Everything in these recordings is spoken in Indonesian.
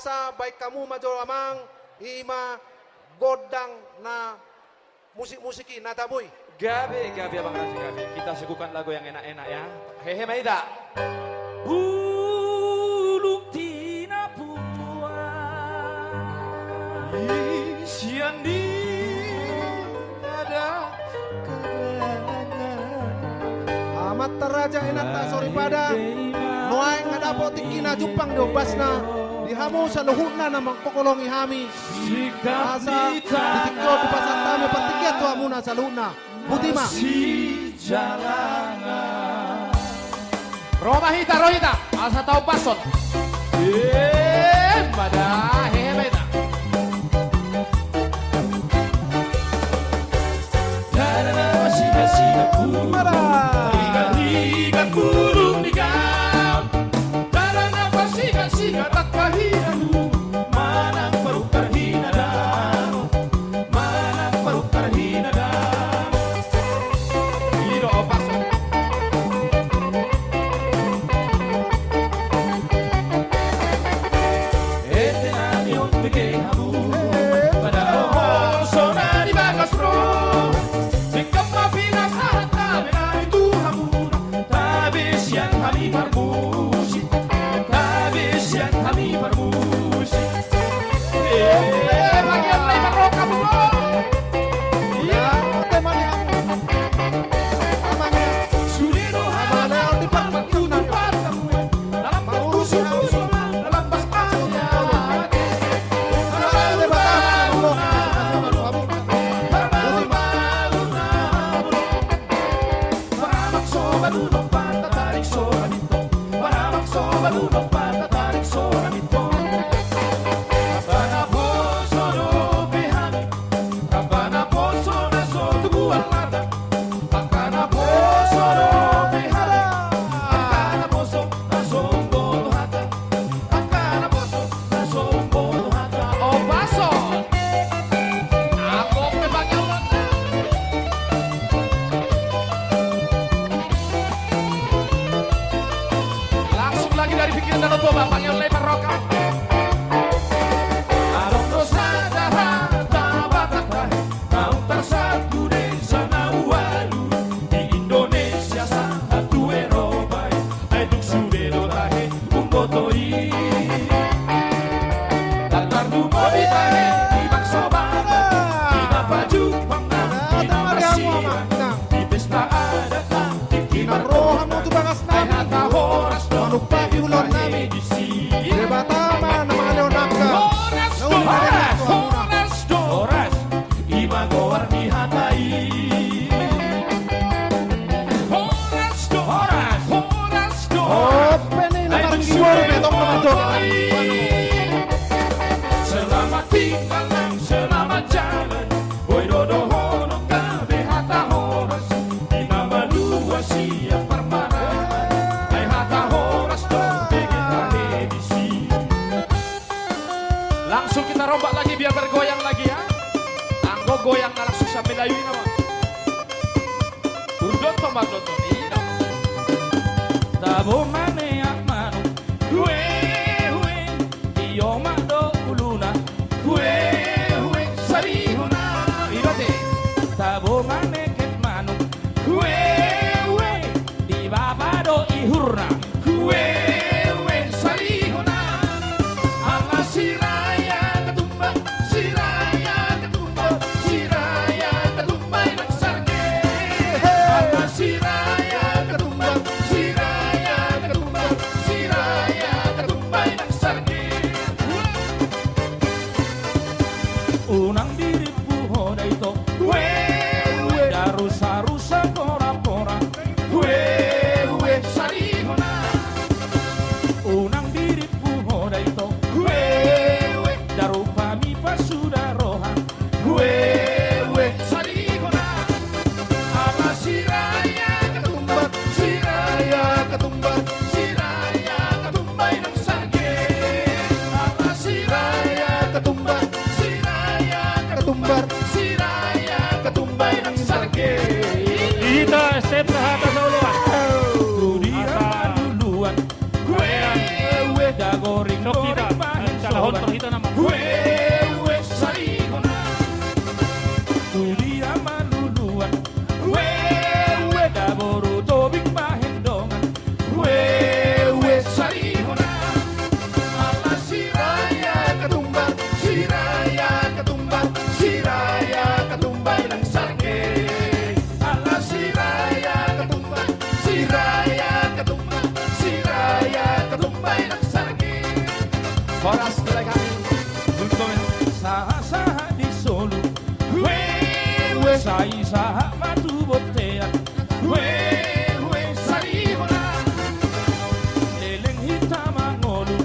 asa baik kamu majo amang ima godang na musik-musiki na taboy. Gabi Abang Razi Gabi. Kita suguhkan lagu yang enak-enak ya. Hehe Maida. Bulung tina puan. Siandi ada Amat teraja enak tak sorry pada noai ngadapot tikina jupang dobasna dihamu sa luhutna na mangkokolongi hami asa ditikyo di pasat tami patikyat to amuna sa luhutna butima Rohita asa tau pasot. Pada hehe Maida. Burung di gaun, darah nafas sigat tak pahinamu, manang peruk terhina damu, manang peruk terhina damu. Iro pasok. Nami on bikin hamu, pada oh sona di bagas bro, sikap mafina sahat kami itu hamu. Habis yang kami permusik, habis yang kami permusik. Bagian lebar rock kamu ya teman yang namanya Sulino Amaleo di Parmat Yunan dalam urusan dalam basmanya. Dari pikiran dan otot bapaknya lebar roka. Alok dosa jahat batak terakhir mau tersatu desa nawalu di Indonesia satu Eropa itu sudah terakhir umpotoi latar rumah di terakhir di bakso baba di baju pangan di persiwan di pesta ada kantin di rohamu tu bagas nami horas lupa ulon nami debatama nama leonaka Horas Ima gowar dihatai Horas oh pengen lebar giwar betong kemacok Selamat tinggal selamat jalan Boy dodo hono kabe hata horas Ima malua siap permarahan Hai hata horas dong pengen tradisi. Langsung kita rombak lagi biar bergoyang lagi ya. Anggo goyang na langsung sampai dayu ini nama. Urdon tombak dodon ini. Tabo mane akmanu. Hue iyo mado uluna. Hue sarihuna. Irote. Tabo mane ketmanu. Hue di babado ihurna. Hue sarihuna. Ala siraya ketumba, siraya ketumba, siraya ketumba yang sarge. Ala siraya ketumba, siraya ketumba, siraya ketumba yang sarge. Unang diri puhoda itu, darusa-rusa pora-pora, sarihuna. Unang diri puhoda itu, darupami pasudaroha, sarihuna. Ala siraya ketumba, siraya ketumba, siraya ketumba yang sarge. Ala siraya ketumba, siraya ketumbar siraya ketumba yang sarge. Ita step hata sa uluan. Dudira duluan, Panahon kita naman. Wewe sariho na. Tuloy ang maluluan. Wewe daboro tobig mahendongan. Wewe sariho na. Ala siraya katumbang, siraya katumbang, siraya katumbay ng sarge. Ala siraya katumbang, siraya katumbang, siraya katumbay ng sarge. Oras nilai kami. Saha-saha di solo. Wewe saha matubotea. Wewe sariho na. Leleng hitam ang ulo.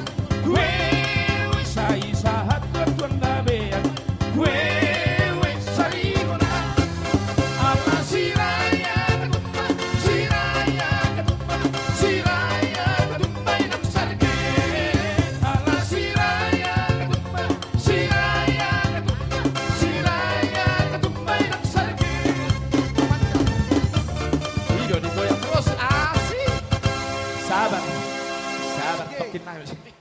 Wewe saha katuan gabean. Wewe sariho na. Ala siraya katumbang, siraya katumbang, siraya katumbay ng sarge. Ala siraya katumbang, siraya katumbang, siraya katumbay ng sarge. Video digoyang terus asik. Sabar, sabar, tokin na yun.